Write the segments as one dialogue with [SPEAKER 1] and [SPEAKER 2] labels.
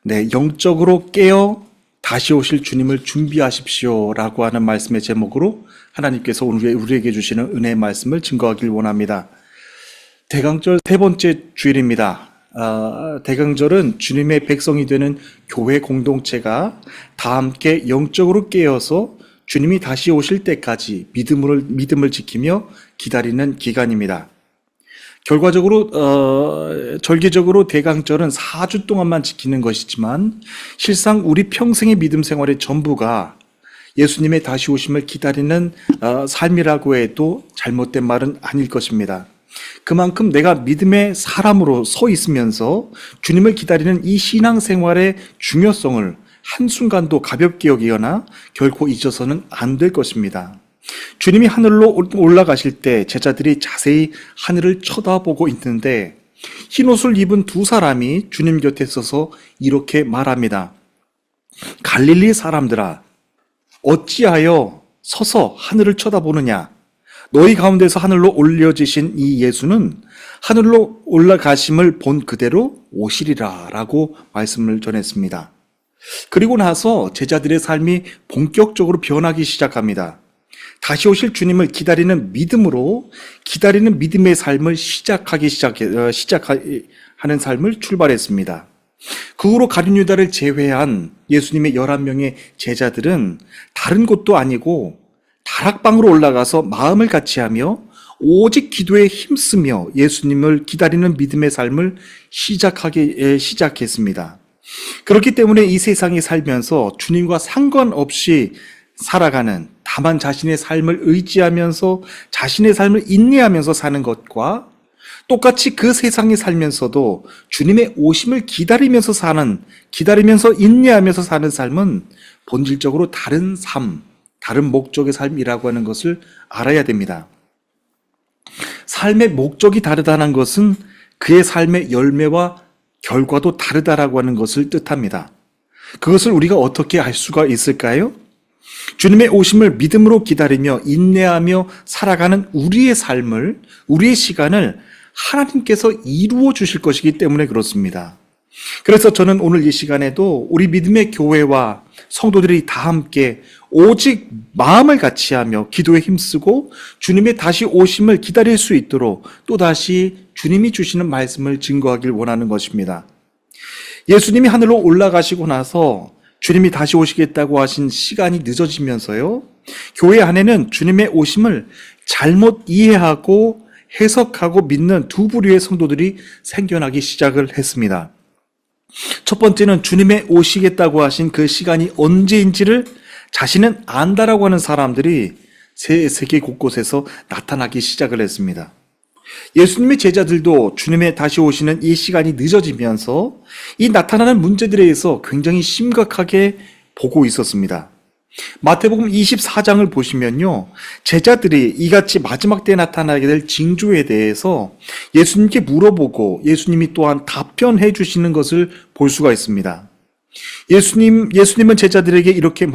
[SPEAKER 1] 네, 영적으로 깨어 다시 오실 주님을 준비하십시오 라고 하는 말씀의 제목으로 하나님께서 오늘 우리에게 주시는 은혜의 말씀을 증거하길 원합니다. 대강절 세 번째 주일입니다. 대강절은 주님의 백성이 되는 교회 공동체가 다 함께 영적으로 깨어서 주님이 다시 오실 때까지 믿음을 지키며 기다리는 기간입니다. 결과적으로 절기적으로 대강절은 4주 동안만 지키는 것이지만 실상 우리 평생의 믿음 생활의 전부가 예수님의 다시 오심을 기다리는 삶이라고 해도 잘못된 말은 아닐 것입니다. 그만큼 내가 믿음의 사람으로 서 있으면서 주님을 기다리는 이 신앙생활의 중요성을 한순간도 가볍게 여기거나 결코 잊어서는 안 될 것입니다. 주님이 하늘로 올라가실 때 제자들이 자세히 하늘을 쳐다보고 있는데 흰옷을 입은 두 사람이 주님 곁에 서서 이렇게 말합니다. 갈릴리 사람들아, 어찌하여 서서 하늘을 쳐다보느냐? 너희 가운데서 하늘로 올려지신 이 예수는 하늘로 올라가심을 본 그대로 오시리라 라고 말씀을 전했습니다. 그리고 나서 제자들의 삶이 본격적으로 변하기 시작합니다. 다시 오실 주님을 기다리는 믿음으로 기다리는 믿음의 삶을 시작하는 삶을 출발했습니다. 그 후로 가룟 유다를 제외한 예수님의 11명의 제자들은 다른 곳도 아니고 다락방으로 올라가서 마음을 같이하며 오직 기도에 힘쓰며 예수님을 기다리는 믿음의 삶을 시작했습니다. 그렇기 때문에 이 세상에 살면서 주님과 상관없이 살아가는, 다만 자신의 삶을 의지하면서 자신의 삶을 인내하면서 사는 것과 똑같이 그 세상에 살면서도 주님의 오심을 기다리면서 인내하면서 사는 삶은 본질적으로 다른 삶, 다른 목적의 삶이라고 하는 것을 알아야 됩니다. 삶의 목적이 다르다는 것은 그의 삶의 열매와 결과도 다르다라고 하는 것을 뜻합니다. 그것을 우리가 어떻게 알 수가 있을까요? 주님의 오심을 믿음으로 기다리며 인내하며 살아가는 우리의 삶을, 우리의 시간을 하나님께서 이루어 주실 것이기 때문에 그렇습니다. 그래서 저는 오늘 이 시간에도 우리 믿음의 교회와 성도들이 다 함께 오직 마음을 같이하며 기도에 힘쓰고 주님의 다시 오심을 기다릴 수 있도록 또다시 주님이 주시는 말씀을 증거하길 원하는 것입니다. 예수님이 하늘로 올라가시고 나서 주님이 다시 오시겠다고 하신 시간이 늦어지면서요, 교회 안에는 주님의 오심을 잘못 이해하고 해석하고 믿는 두 부류의 성도들이 생겨나기 시작을 했습니다. 첫 번째는 주님의 오시겠다고 하신 그 시간이 언제인지를 자신은 안다라고 하는 사람들이 세계 곳곳에서 나타나기 시작을 했습니다. 예수님의 제자들도 주님의 다시 오시는 이 시간이 늦어지면서 이 나타나는 문제들에 대해서 굉장히 심각하게 보고 있었습니다. 마태복음 24장을 보시면요, 제자들이 이같이 마지막 때에 나타나게 될 징조에 대해서 예수님께 물어보고 예수님이 또한 답변해 주시는 것을 볼 수가 있습니다. 예수님은 제자들에게 이렇게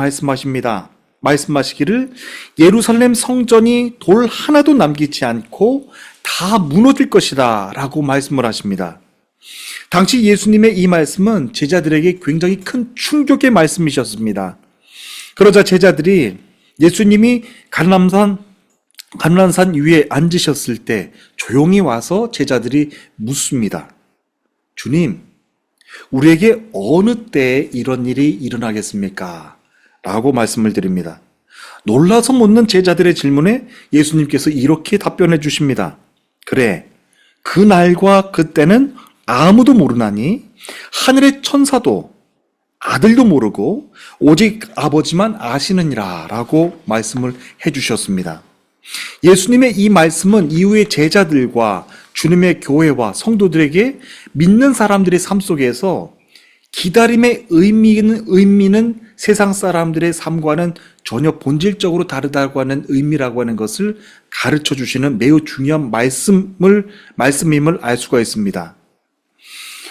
[SPEAKER 1] 말씀하시기를 예루살렘 성전이 돌 하나도 남기지 않고 다 무너질 것이다 라고 말씀을 하십니다. 당시 예수님의 이 말씀은 제자들에게 굉장히 큰 충격의 말씀이셨습니다. 그러자 제자들이 예수님이 가르난산 위에 앉으셨을 때 조용히 와서 제자들이 묻습니다. 주님, 우리에게 어느 때에 이런 일이 일어나겠습니까? 라고 말씀을 드립니다. 놀라서 묻는 제자들의 질문에 예수님께서 이렇게 답변해 주십니다. 그래, 그 날과 그 때는 아무도 모르나니 하늘의 천사도 아들도 모르고 오직 아버지만 아시느니라 라고 말씀을 해주셨습니다. 예수님의 이 말씀은 이후에 제자들과 주님의 교회와 성도들에게 믿는 사람들의 삶 속에서 기다림의 의미는 세상 사람들의 삶과는 전혀 본질적으로 다르다고 하는 의미라고 하는 것을 가르쳐 주시는 매우 중요한 말씀임을 알 수가 있습니다.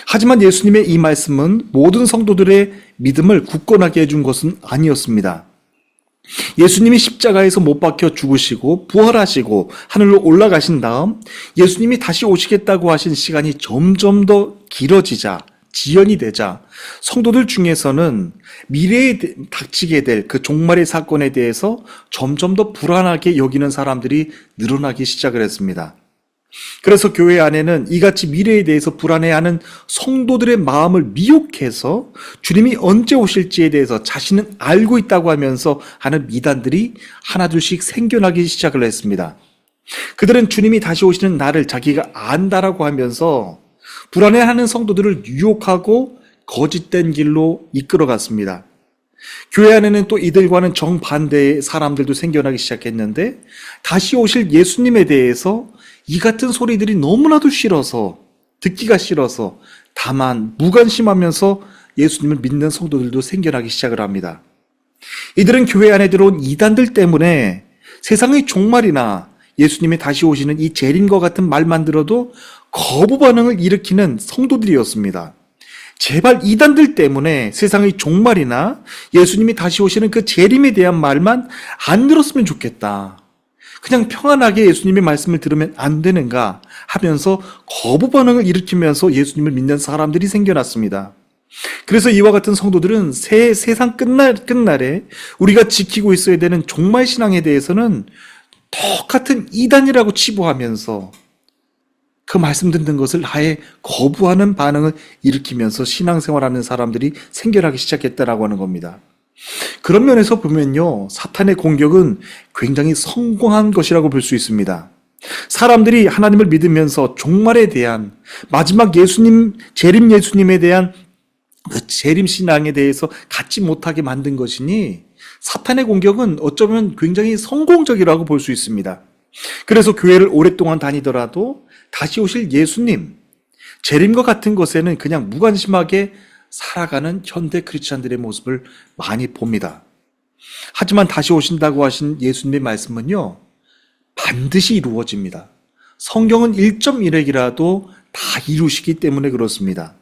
[SPEAKER 1] 하지만 예수님의 이 말씀은 모든 성도들의 믿음을 굳건하게 해준 것은 아니었습니다. 예수님이 십자가에서 못 박혀 죽으시고 부활하시고 하늘로 올라가신 다음 예수님이 다시 오시겠다고 하신 시간이 점점 더 길어지자 지연이 되자 성도들 중에서는 미래에 닥치게 될 그 종말의 사건에 대해서 점점 더 불안하게 여기는 사람들이 늘어나기 시작을 했습니다. 그래서 교회 안에는 이같이 미래에 대해서 불안해하는 성도들의 마음을 미혹해서 주님이 언제 오실지에 대해서 자신은 알고 있다고 하면서 하는 미단들이 하나둘씩 생겨나기 시작을 했습니다. 그들은 주님이 다시 오시는 날을 자기가 안다라고 하면서 불안해하는 성도들을 유혹하고 거짓된 길로 이끌어갔습니다. 교회 안에는 또 이들과는 정반대의 사람들도 생겨나기 시작했는데 다시 오실 예수님에 대해서 이 같은 소리들이 너무나도 싫어서 듣기가 싫어서 다만 무관심하면서 예수님을 믿는 성도들도 생겨나기 시작을 합니다. 이들은 교회 안에 들어온 이단들 때문에 세상의 종말이나 예수님이 다시 오시는 이 재림과 같은 말만 들어도 거부 반응을 일으키는 성도들이었습니다. 제발 이단들 때문에 세상의 종말이나 예수님이 다시 오시는 그 재림에 대한 말만 안 들었으면 좋겠다. 그냥 평안하게 예수님의 말씀을 들으면 안 되는가 하면서 거부 반응을 일으키면서 예수님을 믿는 사람들이 생겨났습니다. 그래서 이와 같은 성도들은 세상 끝날에 우리가 지키고 있어야 되는 종말 신앙에 대해서는 똑같은 이단이라고 치부하면서 그 말씀 듣는 것을 아예 거부하는 반응을 일으키면서 신앙생활하는 사람들이 생겨나기 시작했다라고 하는 겁니다. 그런 면에서 보면요, 사탄의 공격은 굉장히 성공한 것이라고 볼 수 있습니다. 사람들이 하나님을 믿으면서 종말에 대한 마지막 예수님, 재림 예수님에 대한 그 재림 신앙에 대해서 갖지 못하게 만든 것이니 사탄의 공격은 어쩌면 굉장히 성공적이라고 볼 수 있습니다. 그래서 교회를 오랫동안 다니더라도 다시 오실 예수님, 재림과 같은 것에는 그냥 무관심하게 살아가는 현대 크리스찬들의 모습을 많이 봅니다. 하지만 다시 오신다고 하신 예수님의 말씀은요, 반드시 이루어집니다. 성경은 1.1획이라도 다 이루시기 때문에 그렇습니다.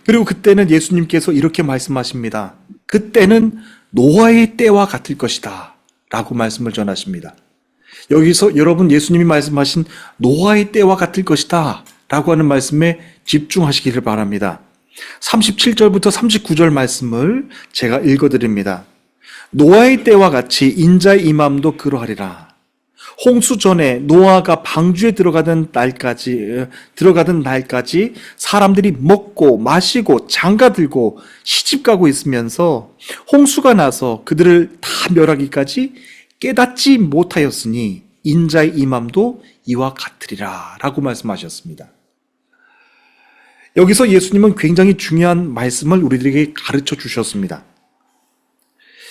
[SPEAKER 1] 그리고 그때는 예수님께서 이렇게 말씀하십니다. 그때는 노아의 때와 같을 것이다 라고 말씀을 전하십니다. 여기서 여러분 예수님이 말씀하신 노아의 때와 같을 것이다 라고 하는 말씀에 집중하시기를 바랍니다. 37절부터 39절 말씀을 제가 읽어드립니다. 노아의 때와 같이 인자의 임함도 그러하리라. 홍수 전에 노아가 방주에 들어가던 날까지 사람들이 먹고 마시고 장가들고 시집가고 있으면서 홍수가 나서 그들을 다 멸하기까지 깨닫지 못하였으니 인자의 임함도 이와 같으리라 라고 말씀하셨습니다. 여기서 예수님은 굉장히 중요한 말씀을 우리들에게 가르쳐 주셨습니다.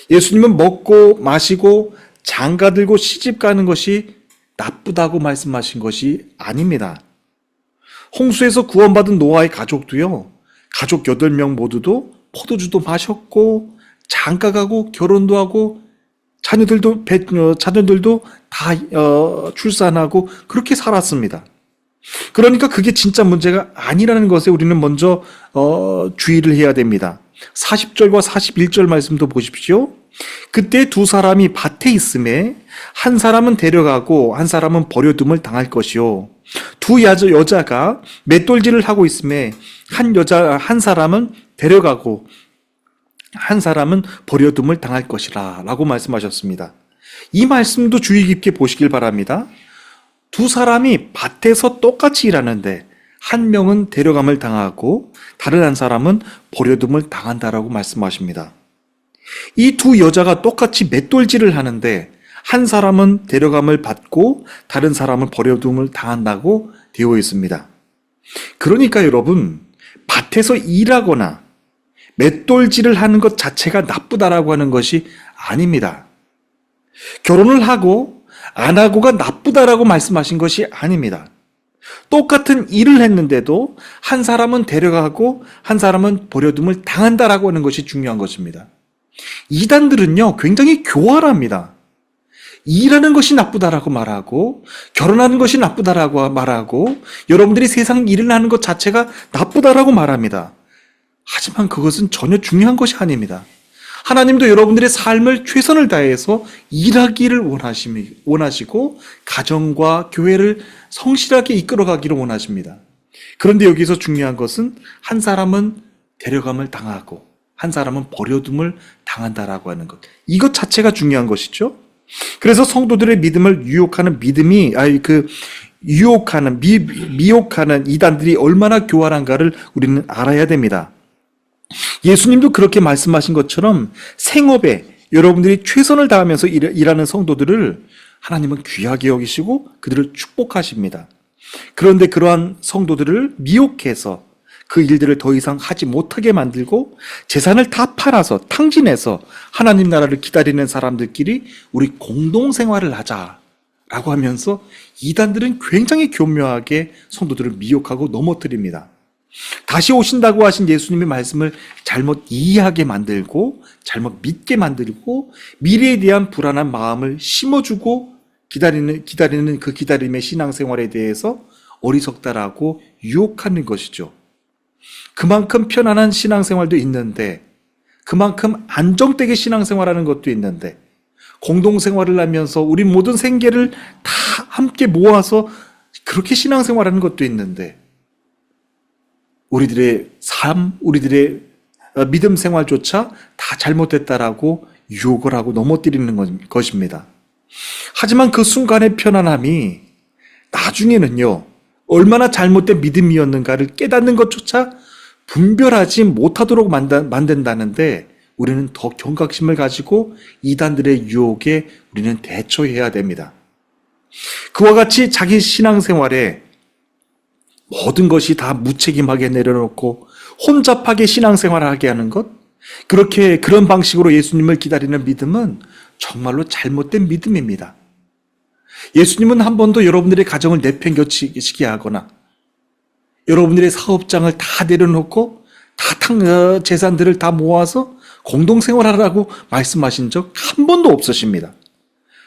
[SPEAKER 1] 예수님은 먹고 마시고 장가들고 시집가는 것이 나쁘다고 말씀하신 것이 아닙니다. 홍수에서 구원받은 노아의 가족도요, 가족 8명 모두도 포도주도 마셨고 장가가고 결혼도 하고 자녀들도 다 출산하고 그렇게 살았습니다. 그러니까 그게 진짜 문제가 아니라는 것에 우리는 먼저 주의를 해야 됩니다. 40절과 41절 말씀도 보십시오. 그때 두 사람이 밭에 있음에 한 사람은 데려가고 한 사람은 버려둠을 당할 것이요. 두 여자가 맷돌질을 하고 있음에 한 사람은 데려가고 한 사람은 버려둠을 당할 것이라 라고 말씀하셨습니다. 이 말씀도 주의 깊게 보시길 바랍니다. 두 사람이 밭에서 똑같이 일하는데 한 명은 데려감을 당하고 다른 한 사람은 버려둠을 당한다라고 말씀하십니다. 이 두 여자가 똑같이 맷돌질을 하는데 한 사람은 데려감을 받고 다른 사람은 버려둠을 당한다고 되어 있습니다. 그러니까 여러분, 밭에서 일하거나 맷돌질을 하는 것 자체가 나쁘다라고 하는 것이 아닙니다. 결혼을 하고 안 하고가 나쁘다라고 말씀하신 것이 아닙니다. 똑같은 일을 했는데도 한 사람은 데려가고 한 사람은 버려둠을 당한다라고 하는 것이 중요한 것입니다. 이단들은요, 굉장히 교활합니다. 일하는 것이 나쁘다라고 말하고 결혼하는 것이 나쁘다라고 말하고 여러분들이 세상 일을 하는 것 자체가 나쁘다라고 말합니다. 하지만 그것은 전혀 중요한 것이 아닙니다. 하나님도 여러분들의 삶을 최선을 다해서 일하기를 원하시고 가정과 교회를 성실하게 이끌어가기를 원하십니다. 그런데 여기서 중요한 것은 한 사람은 데려감을 당하고 한 사람은 버려둠을 당한다라고 하는 것. 이것 자체가 중요한 것이죠. 그래서 성도들의 믿음을 유혹하는 미혹하는 이단들이 얼마나 교활한가를 우리는 알아야 됩니다. 예수님도 그렇게 말씀하신 것처럼 생업에 여러분들이 최선을 다하면서 일하는 성도들을 하나님은 귀하게 여기시고 그들을 축복하십니다. 그런데 그러한 성도들을 미혹해서 그 일들을 더 이상 하지 못하게 만들고 재산을 다 팔아서 탕진해서 하나님 나라를 기다리는 사람들끼리 우리 공동생활을 하자라고 하면서 이단들은 굉장히 교묘하게 성도들을 미혹하고 넘어뜨립니다. 다시 오신다고 하신 예수님의 말씀을 잘못 이해하게 만들고 잘못 믿게 만들고 미래에 대한 불안한 마음을 심어주고 기다리는 그 기다림의 신앙생활에 대해서 어리석다라고 유혹하는 것이죠. 그만큼 편안한 신앙생활도 있는데 그만큼 안정되게 신앙생활하는 것도 있는데 공동생활을 하면서 우리 모든 생계를 다 함께 모아서 그렇게 신앙생활하는 것도 있는데 우리들의 삶, 우리들의 믿음 생활조차 다 잘못됐다라고 유혹을 하고 넘어뜨리는 것입니다. 하지만 그 순간의 편안함이 나중에는요, 얼마나 잘못된 믿음이었는가를 깨닫는 것조차 분별하지 못하도록 만든다는데 우리는 더 경각심을 가지고 이단들의 유혹에 우리는 대처해야 됩니다. 그와 같이 자기 신앙생활에 모든 것이 다 무책임하게 내려놓고 혼잡하게 신앙생활을 하게 하는 것, 그런 방식으로 예수님을 기다리는 믿음은 정말로 잘못된 믿음입니다. 예수님은 한 번도 여러분들의 가정을 내팽겨치게 하거나 여러분들의 사업장을 다 내려놓고 재산들을 다 모아서 공동생활하라고 말씀하신 적 한 번도 없으십니다.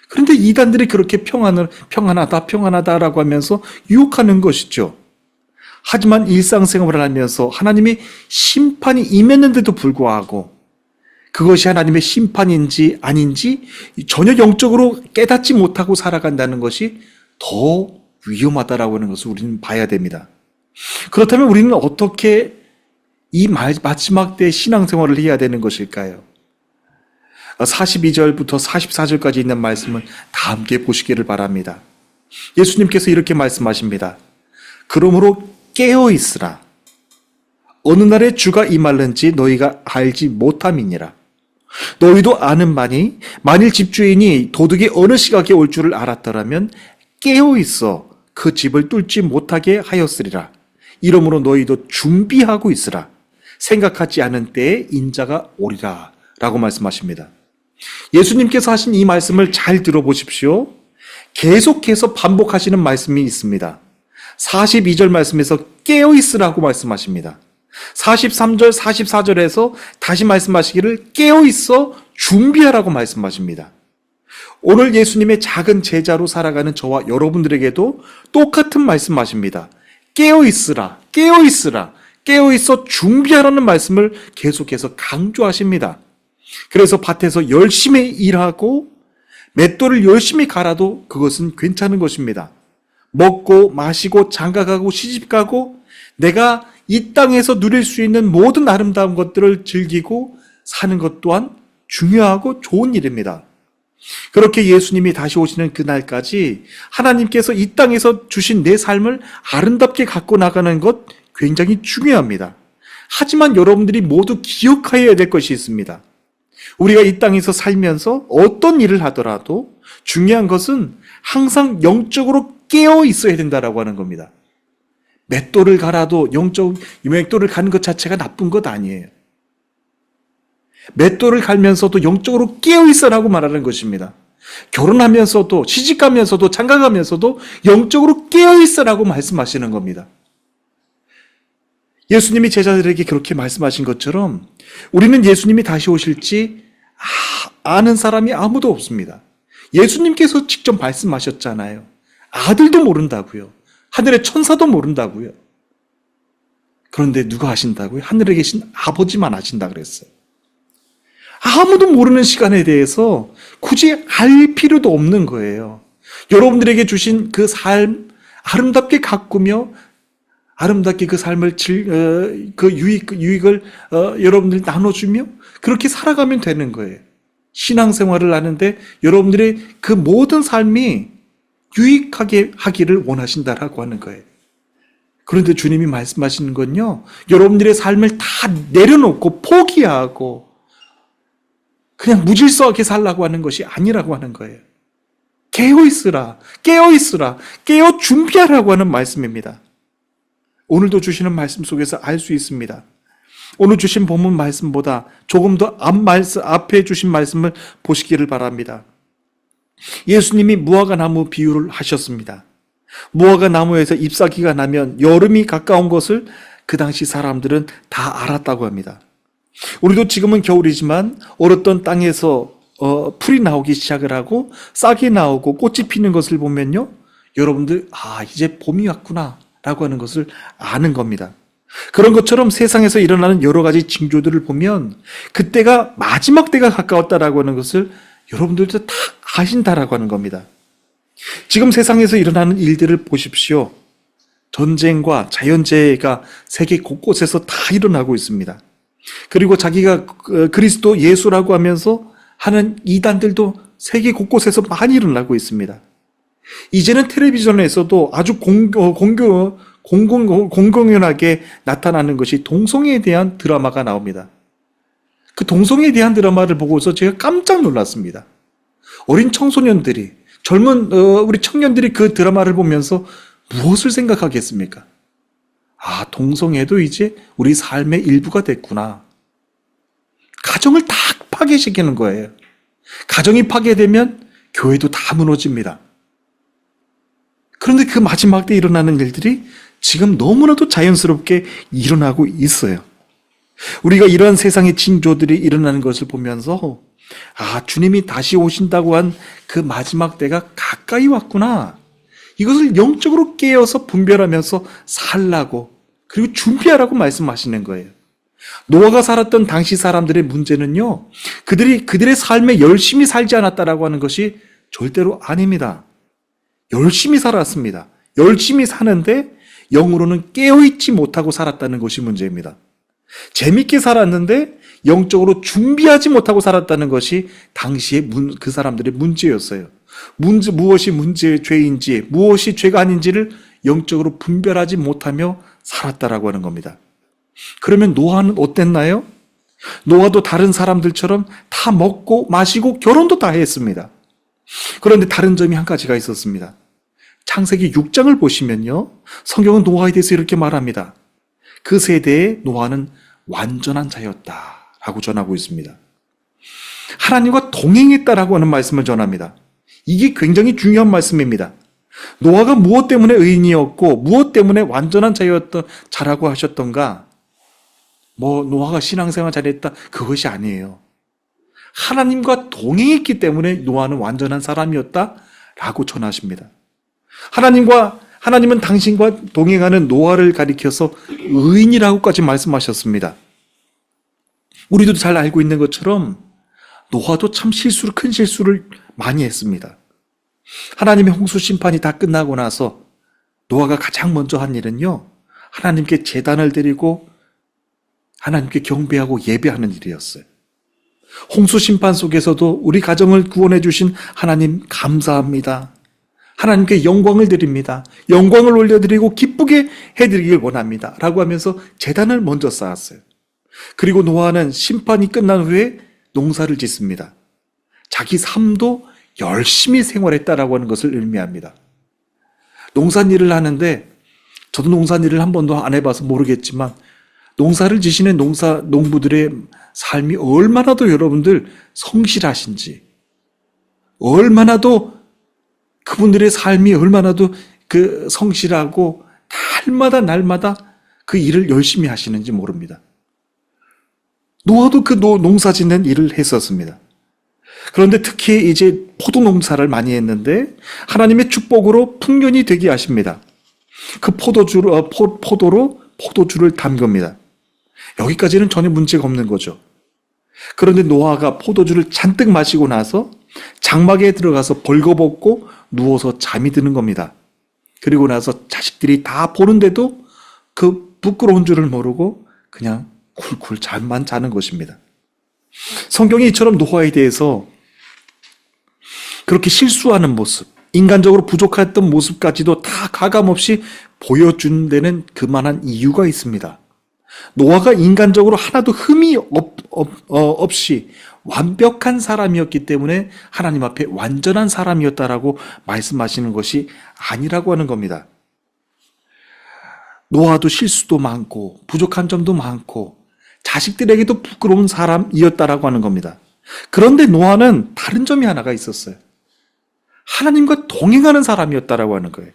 [SPEAKER 1] 그런데 이단들이 그렇게 평안하다라고 하면서 유혹하는 것이죠. 하지만 일상생활을 하면서 하나님의 심판이 임했는데도 불구하고 그것이 하나님의 심판인지 아닌지 전혀 영적으로 깨닫지 못하고 살아간다는 것이 더 위험하다라고 하는 것을 우리는 봐야 됩니다. 그렇다면 우리는 어떻게 이 마지막 때 신앙생활을 해야 되는 것일까요? 42절부터 44절까지 있는 말씀을 다 함께 보시기를 바랍니다. 예수님께서 이렇게 말씀하십니다. 그러므로 깨어 있으라. 어느 날에 주가 임할는지 너희가 알지 못함이니라. 너희도 아는 바니 만일 집주인이 도둑이 어느 시각에 올 줄을 알았더라면 깨어 있어 그 집을 뚫지 못하게 하였으리라. 이러므로 너희도 준비하고 있으라. 생각하지 않은 때에 인자가 오리라. 라고 말씀하십니다. 예수님께서 하신 이 말씀을 잘 들어보십시오. 계속해서 반복하시는 말씀이 있습니다. 42절 말씀에서 깨어있으라고 말씀하십니다. 43절, 44절에서 다시 말씀하시기를 깨어있어 준비하라고 말씀하십니다. 오늘 예수님의 작은 제자로 살아가는 저와 여러분들에게도 똑같은 말씀하십니다. 깨어있으라, 깨어있으라, 깨어있어 준비하라는 말씀을 계속해서 강조하십니다. 그래서 밭에서 열심히 일하고 맷돌을 열심히 갈아도 그것은 괜찮은 것입니다. 먹고 마시고 장가가고 시집가고 내가 이 땅에서 누릴 수 있는 모든 아름다운 것들을 즐기고 사는 것 또한 중요하고 좋은 일입니다. 그렇게 예수님이 다시 오시는 그날까지 하나님께서 이 땅에서 주신 내 삶을 아름답게 갖고 나가는 것 굉장히 중요합니다. 하지만 여러분들이 모두 기억해야 될 것이 있습니다. 우리가 이 땅에서 살면서 어떤 일을 하더라도 중요한 것은 항상 영적으로 깨어 있어야 된다라고 하는 겁니다. 맷돌을 갈아도 맷돌을 가는 것 자체가 나쁜 것 아니에요. 맷돌을 갈면서도 영적으로 깨어 있어라고 말하는 것입니다. 결혼하면서도 시집가면서도 장가가면서도 영적으로 깨어 있어라고 말씀하시는 겁니다. 예수님이 제자들에게 그렇게 말씀하신 것처럼 우리는 예수님이 다시 오실지 아는 사람이 아무도 없습니다. 예수님께서 직접 말씀하셨잖아요. 아들도 모른다고요. 하늘의 천사도 모른다고요. 그런데 누가 아신다고요? 하늘에 계신 아버지만 아신다 그랬어요. 아무도 모르는 시간에 대해서 굳이 알 필요도 없는 거예요. 여러분들에게 주신 그 삶 아름답게 가꾸며 아름답게 그 삶을 그 유익을 여러분들이 나눠주며 그렇게 살아가면 되는 거예요. 신앙생활을 하는데 여러분들의 그 모든 삶이 유익하게 하기를 원하신다라고 하는 거예요. 그런데 주님이 말씀하시는 건요, 여러분들의 삶을 다 내려놓고 포기하고 그냥 무질서하게 살라고 하는 것이 아니라고 하는 거예요. 깨어있으라, 깨어있으라, 깨어 준비하라고 하는 말씀입니다. 오늘도 주시는 말씀 속에서 알 수 있습니다. 오늘 주신 본문 말씀보다 조금 더 앞에 주신 말씀을 보시기를 바랍니다. 예수님이 무화과 나무 비유를 하셨습니다. 무화과 나무에서 잎사귀가 나면 여름이 가까운 것을 그 당시 사람들은 다 알았다고 합니다. 우리도 지금은 겨울이지만 얼었던 땅에서 풀이 나오기 시작을 하고 싹이 나오고 꽃이 피는 것을 보면요, 여러분들 이제 봄이 왔구나 라고 하는 것을 아는 겁니다. 그런 것처럼 세상에서 일어나는 여러 가지 징조들을 보면 그때가 마지막 때가 가까웠다라고 하는 것을 여러분들도 다 아신다라고 하는 겁니다. 지금 세상에서 일어나는 일들을 보십시오. 전쟁과 자연재해가 세계 곳곳에서 다 일어나고 있습니다. 그리고 자기가 그리스도 예수라고 하면서 하는 이단들도 세계 곳곳에서 많이 일어나고 있습니다. 이제는 텔레비전에서도 아주 공공연하게 나타나는 것이 동성애에 대한 드라마가 나옵니다. 그 동성애에 대한 드라마를 보고서 제가 깜짝 놀랐습니다. 어린 청소년들이, 젊은 우리 청년들이 그 드라마를 보면서 무엇을 생각하겠습니까? 동성애도 이제 우리 삶의 일부가 됐구나. 가정을 다 파괴시키는 거예요. 가정이 파괴되면 교회도 다 무너집니다. 그런데 그 마지막 때 일어나는 일들이 지금 너무나도 자연스럽게 일어나고 있어요. 우리가 이러한 세상의 징조들이 일어나는 것을 보면서 주님이 다시 오신다고 한 그 마지막 때가 가까이 왔구나. 이것을 영적으로 깨어서 분별하면서 살라고, 그리고 준비하라고 말씀하시는 거예요. 노아가 살았던 당시 사람들의 문제는요, 그들의 삶에 열심히 살지 않았다라고 하는 것이 절대로 아닙니다. 열심히 살았습니다. 열심히 사는데 영으로는 깨어있지 못하고 살았다는 것이 문제입니다. 재밌게 살았는데 영적으로 준비하지 못하고 살았다는 것이 당시의 그 사람들의 문제였어요. 무엇이 문제의 죄인지, 무엇이 죄가 아닌지를 영적으로 분별하지 못하며 살았다라고 하는 겁니다. 그러면 노아는 어땠나요? 노아도 다른 사람들처럼 다 먹고 마시고 결혼도 다 했습니다. 그런데 다른 점이 한 가지가 있었습니다. 창세기 6장을 보시면요, 성경은 노아에 대해서 이렇게 말합니다. 그 세대에 노아는 완전한 자였다라고 전하고 있습니다. 하나님과 동행했다라고 하는 말씀을 전합니다. 이게 굉장히 중요한 말씀입니다. 노아가 무엇 때문에 의인이었고 무엇 때문에 완전한 자라고 하셨던가? 노아가 신앙생활 잘했다, 그것이 아니에요. 하나님과 동행했기 때문에 노아는 완전한 사람이었다라고 전하십니다. 하나님은 당신과 동행하는 노아를 가리켜서 의인이라고까지 말씀하셨습니다. 우리도 잘 알고 있는 것처럼 노아도 참 큰 실수를 많이 했습니다. 하나님의 홍수 심판이 다 끝나고 나서 노아가 가장 먼저 한 일은요, 하나님께 제단을 드리고 하나님께 경배하고 예배하는 일이었어요. 홍수 심판 속에서도 우리 가정을 구원해 주신 하나님 감사합니다. 하나님께 영광을 드립니다. 영광을 올려드리고 기쁘게 해드리길 원합니다. 라고 하면서 제단을 먼저 쌓았어요. 그리고 노아는 심판이 끝난 후에 농사를 짓습니다. 자기 삶도 열심히 생활했다라고 하는 것을 의미합니다. 농산일을 하는데, 저도 농산일을 한 번도 안 해봐서 모르겠지만, 농사를 지시는 농부들의 삶이 얼마나도 여러분들 성실하신지, 얼마나도 그분들의 삶이 얼마나도 그 성실하고 날마다 그 일을 열심히 하시는지 모릅니다. 노아도 그 농사 짓는 일을 했었습니다. 그런데 특히 이제 포도 농사를 많이 했는데 하나님의 축복으로 풍년이 되게 하십니다. 그 포도로 포도주를 담급니다. 여기까지는 전혀 문제가 없는 거죠. 그런데 노아가 포도주를 잔뜩 마시고 나서 장막에 들어가서 벌거벗고 누워서 잠이 드는 겁니다. 그리고 나서 자식들이 다 보는데도 그 부끄러운 줄을 모르고 그냥 쿨쿨 잠만 자는 것입니다. 성경이 이처럼 노아에 대해서 그렇게 실수하는 모습, 인간적으로 부족했던 모습까지도 다 가감없이 보여준 데는 그만한 이유가 있습니다. 노아가 인간적으로 하나도 흠이 없이 완벽한 사람이었기 때문에 하나님 앞에 완전한 사람이었다라고 말씀하시는 것이 아니라고 하는 겁니다. 노아도 실수도 많고 부족한 점도 많고 자식들에게도 부끄러운 사람이었다라고 하는 겁니다. 그런데 노아는 다른 점이 하나가 있었어요. 하나님과 동행하는 사람이었다라고 하는 거예요.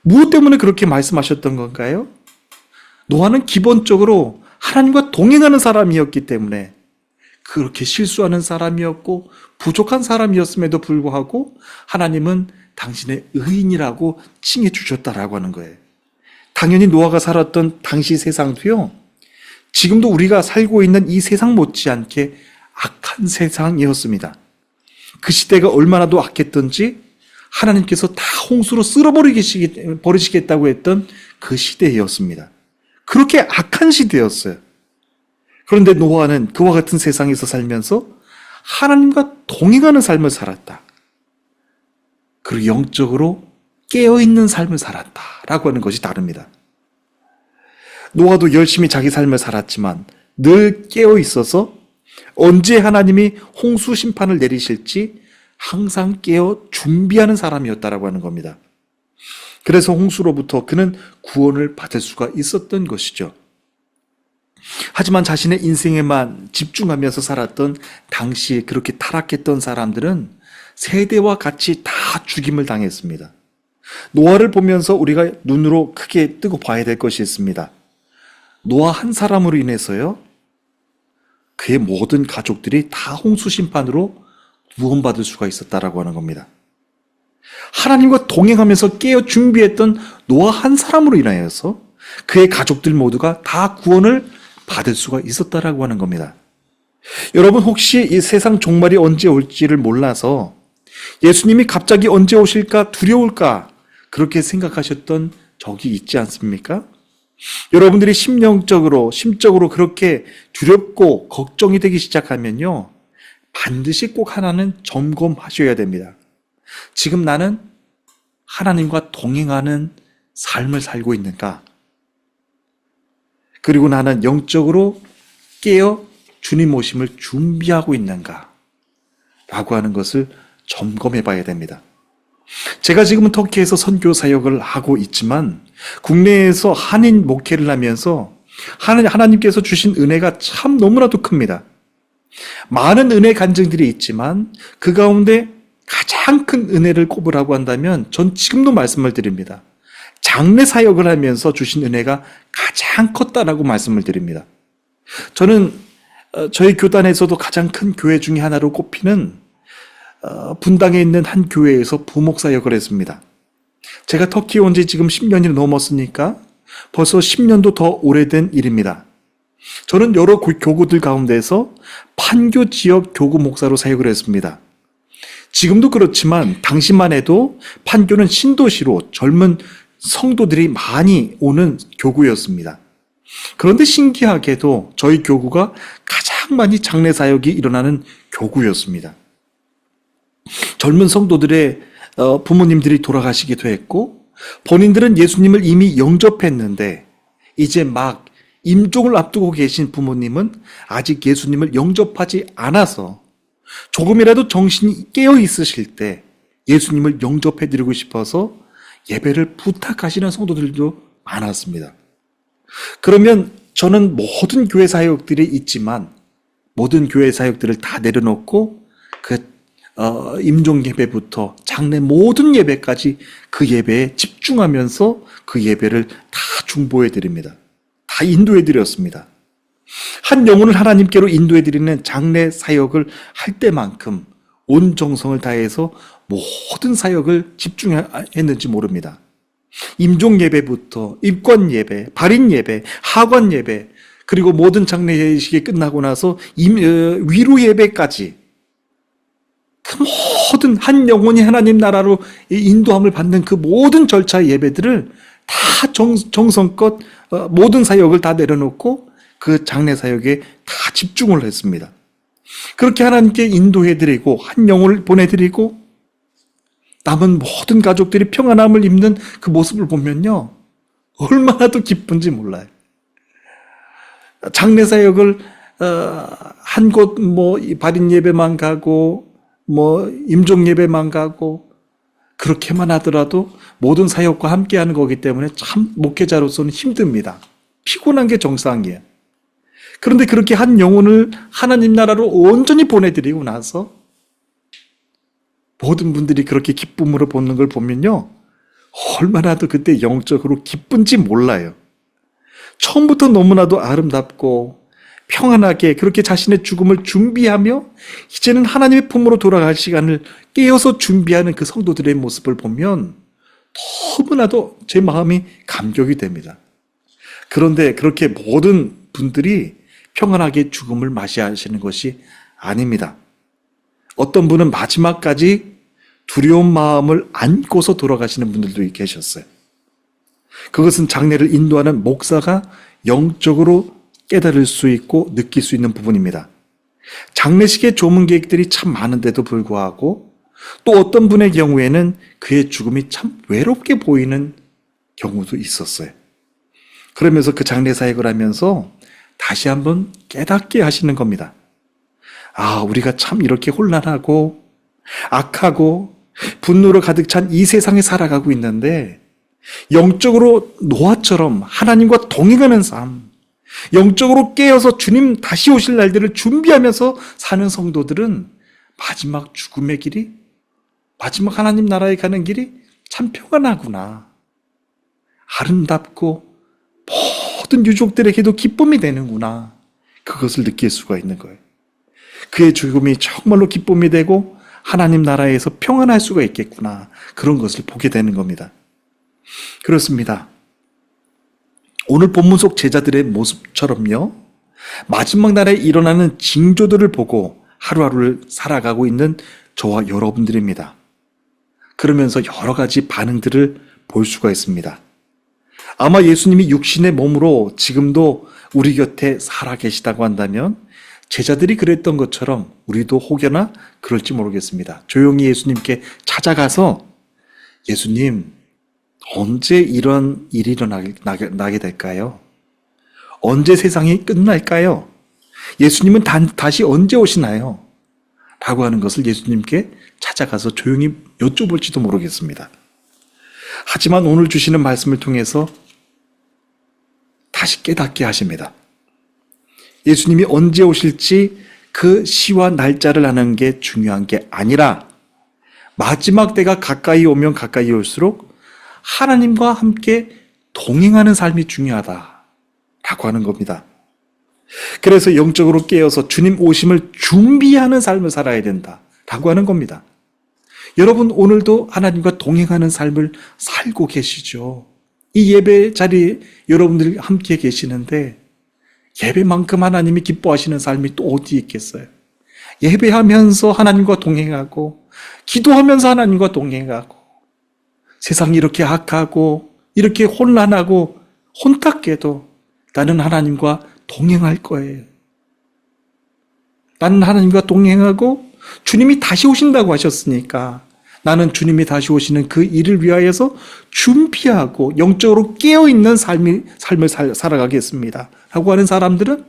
[SPEAKER 1] 무엇 때문에 그렇게 말씀하셨던 건가요? 노아는 기본적으로 하나님과 동행하는 사람이었기 때문에 그렇게 실수하는 사람이었고 부족한 사람이었음에도 불구하고 하나님은 당신의 의인이라고 칭해 주셨다라고 하는 거예요. 당연히 노아가 살았던 당시 세상도요, 지금도 우리가 살고 있는 이 세상 못지않게 악한 세상이었습니다. 그 시대가 얼마나도 악했던지 하나님께서 다 홍수로 버리시겠다고 했던 그 시대였습니다. 그렇게 악한 시대였어요. 그런데 노아는 그와 같은 세상에서 살면서 하나님과 동행하는 삶을 살았다. 그리고 영적으로 깨어있는 삶을 살았다라고 하는 것이 다릅니다. 노아도 열심히 자기 삶을 살았지만 늘 깨어있어서 언제 하나님이 홍수 심판을 내리실지 항상 깨어 준비하는 사람이었다라고 하는 겁니다. 그래서 홍수로부터 그는 구원을 받을 수가 있었던 것이죠. 하지만 자신의 인생에만 집중하면서 살았던 당시 그렇게 타락했던 사람들은 세대와 같이 다 죽임을 당했습니다. 노아를 보면서 우리가 눈으로 크게 뜨고 봐야 될 것이 있습니다. 노아 한 사람으로 인해서요, 그의 모든 가족들이 다 홍수 심판으로 구원받을 수가 있었다라고 하는 겁니다. 하나님과 동행하면서 깨어 준비했던 노아 한 사람으로 인하여서 그의 가족들 모두가 다 구원을 받을 수가 있었다라고 하는 겁니다. 여러분, 혹시 이 세상 종말이 언제 올지를 몰라서 예수님이 갑자기 언제 오실까 두려울까 그렇게 생각하셨던 적이 있지 않습니까? 여러분들이 심적으로 그렇게 두렵고 걱정이 되기 시작하면요, 반드시 꼭 하나는 점검하셔야 됩니다. 지금 나는 하나님과 동행하는 삶을 살고 있는가? 그리고 나는 영적으로 깨어 주님 오심을 준비하고 있는가? 라고 하는 것을 점검해 봐야 됩니다. 제가 지금은 터키에서 선교 사역을 하고 있지만 국내에서 한인 목회를 하면서 하나님께서 주신 은혜가 참 너무나도 큽니다. 많은 은혜 간증들이 있지만 그 가운데 가장 큰 은혜를 꼽으라고 한다면 전 지금도 말씀을 드립니다. 장례 사역을 하면서 주신 은혜가 가장 컸다라고 말씀을 드립니다. 저는 저희 교단에서도 가장 큰 교회 중에 하나로 꼽히는 분당에 있는 한 교회에서 부목사역을 했습니다. 제가 터키에 온 지 지금 10년이 넘었으니까 벌써 10년도 더 오래된 일입니다. 저는 여러 교구들 가운데서 판교 지역 교구 목사로 사역을 했습니다. 지금도 그렇지만 당시만 해도 판교는 신도시로 젊은 성도들이 많이 오는 교구였습니다. 그런데 신기하게도 저희 교구가 가장 많이 장례 사역이 일어나는 교구였습니다. 젊은 성도들의 부모님들이 돌아가시기도 했고 본인들은 예수님을 이미 영접했는데 이제 막 임종을 앞두고 계신 부모님은 아직 예수님을 영접하지 않아서 조금이라도 정신이 깨어 있으실 때 예수님을 영접해드리고 싶어서 예배를 부탁하시는 성도들도 많았습니다. 그러면 저는 모든 교회 사역들이 있지만 모든 교회 사역들을 다 내려놓고 임종 예배부터 장례 모든 예배까지 그 예배에 집중하면서 그 예배를 다 중보해 드립니다. 다 인도해 드렸습니다. 한 영혼을 하나님께로 인도해 드리는 장례 사역을 할 때만큼 온 정성을 다해서 모든 사역을 집중했는지 모릅니다. 임종 예배부터 입관 예배, 발인 예배, 하관 예배, 그리고 모든 장례 예식이 끝나고 나서 위로 예배까지 그 모든 한 영혼이 하나님 나라로 인도함을 받는 그 모든 절차의 예배들을 다 정성껏 모든 사역을 다 내려놓고 그 장례 사역에 다 집중을 했습니다. 그렇게 하나님께 인도해드리고 한 영혼을 보내드리고 남은 모든 가족들이 평안함을 입는 그 모습을 보면요, 얼마나 더 기쁜지 몰라요. 장례 사역을 한 곳 발인 예배만 가고 임종 예배만 가고 그렇게만 하더라도 모든 사역과 함께하는 거기 때문에 참 목회자로서는 힘듭니다. 피곤한 게 정상이에요. 그런데 그렇게 한 영혼을 하나님 나라로 온전히 보내드리고 나서 모든 분들이 그렇게 기쁨으로 보는 걸 보면요, 얼마나 더 그때 영적으로 기쁜지 몰라요. 처음부터 너무나도 아름답고 평안하게 그렇게 자신의 죽음을 준비하며 이제는 하나님의 품으로 돌아갈 시간을 깨어서 준비하는 그 성도들의 모습을 보면 너무나도 제 마음이 감격이 됩니다. 그런데 그렇게 모든 분들이 평안하게 죽음을 맞이하시는 것이 아닙니다. 어떤 분은 마지막까지 두려운 마음을 안고서 돌아가시는 분들도 계셨어요. 그것은 장례를 인도하는 목사가 영적으로 깨달을 수 있고 느낄 수 있는 부분입니다. 장례식의 조문 계획들이 참 많은데도 불구하고 또 어떤 분의 경우에는 그의 죽음이 참 외롭게 보이는 경우도 있었어요. 그러면서 그 장례 사역을 하면서 다시 한번 깨닫게 하시는 겁니다. 아, 우리가 참 이렇게 혼란하고 악하고 분노로 가득 찬 이 세상에 살아가고 있는데 영적으로 노아처럼 하나님과 동행하는 삶, 영적으로 깨어서 주님 다시 오실 날들을 준비하면서 사는 성도들은 마지막 죽음의 길이, 마지막 하나님 나라에 가는 길이 참 평안하구나, 아름답고 모든 유족들에게도 기쁨이 되는구나, 그것을 느낄 수가 있는 거예요. 그의 죽음이 정말로 기쁨이 되고 하나님 나라에서 평안할 수가 있겠구나, 그런 것을 보게 되는 겁니다. 그렇습니다. 오늘 본문 속 제자들의 모습처럼요, 마지막 날에 일어나는 징조들을 보고 하루하루를 살아가고 있는 저와 여러분들입니다. 그러면서 여러 가지 반응들을 볼 수가 있습니다. 아마 예수님이 육신의 몸으로 지금도 우리 곁에 살아계시다고 한다면 제자들이 그랬던 것처럼 우리도 혹여나 그럴지 모르겠습니다. 조용히 예수님께 찾아가서 예수님, 언제 이런 일이 일어나게 될까요? 언제 세상이 끝날까요? 예수님은 다시 언제 오시나요? 라고 하는 것을 예수님께 찾아가서 조용히 여쭤볼지도 모르겠습니다. 하지만 오늘 주시는 말씀을 통해서 다시 깨닫게 하십니다. 예수님이 언제 오실지 그 시와 날짜를 아는 게 중요한 게 아니라 마지막 때가 가까이 오면 가까이 올수록 하나님과 함께 동행하는 삶이 중요하다라고 하는 겁니다. 그래서 영적으로 깨어서 주님 오심을 준비하는 삶을 살아야 된다라고 하는 겁니다. 여러분, 오늘도 하나님과 동행하는 삶을 살고 계시죠? 이 예배 자리에 여러분들이 함께 계시는데 예배만큼 하나님이 기뻐하시는 삶이 또 어디 있겠어요? 예배하면서 하나님과 동행하고 기도하면서 하나님과 동행하고 세상이 이렇게 악하고 이렇게 혼란하고 혼탁해도 나는 하나님과 동행할 거예요. 나는 하나님과 동행하고 주님이 다시 오신다고 하셨으니까 나는 주님이 다시 오시는 그 일을 위하여서 준비하고 영적으로 깨어있는 삶을 살아가겠습니다 라고 하는 사람들은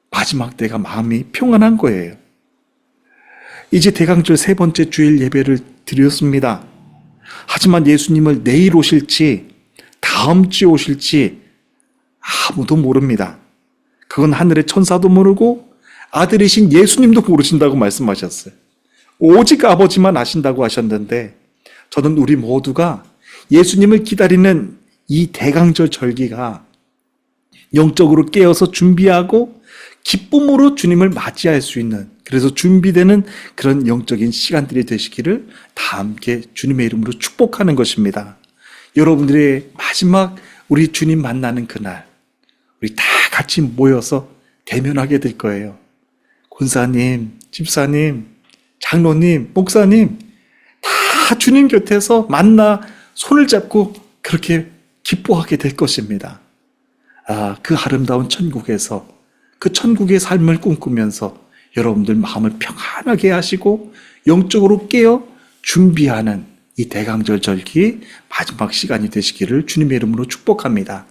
[SPEAKER 1] 마지막 때가 마음이 평안한 거예요. 이제 대강절 세 번째 주일 예배를 드렸습니다. 하지만 예수님을 내일 오실지 다음 주에 오실지 아무도 모릅니다. 그건 하늘의 천사도 모르고 아들이신 예수님도 모르신다고 말씀하셨어요. 오직 아버지만 아신다고 하셨는데 저는 우리 모두가 예수님을 기다리는 이 대강절 절기가 영적으로 깨어서 준비하고 기쁨으로 주님을 맞이할 수 있는, 그래서 준비되는 그런 영적인 시간들이 되시기를 다 함께 주님의 이름으로 축복하는 것입니다. 여러분들의 마지막 우리 주님 만나는 그날 우리 다 같이 모여서 대면하게 될 거예요. 권사님, 집사님, 장로님, 목사님 다 주님 곁에서 만나 손을 잡고 그렇게 기뻐하게 될 것입니다. 그 아름다운 천국에서 그 천국의 삶을 꿈꾸면서 여러분들 마음을 평안하게 하시고 영적으로 깨어 준비하는 이 대강절 절기 마지막 시간이 되시기를 주님의 이름으로 축복합니다.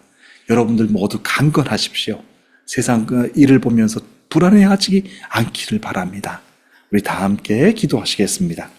[SPEAKER 1] 여러분들 모두 강건하십시오. 세상 일을 보면서 불안해하지 않기를 바랍니다. 우리 다 함께 기도하시겠습니다.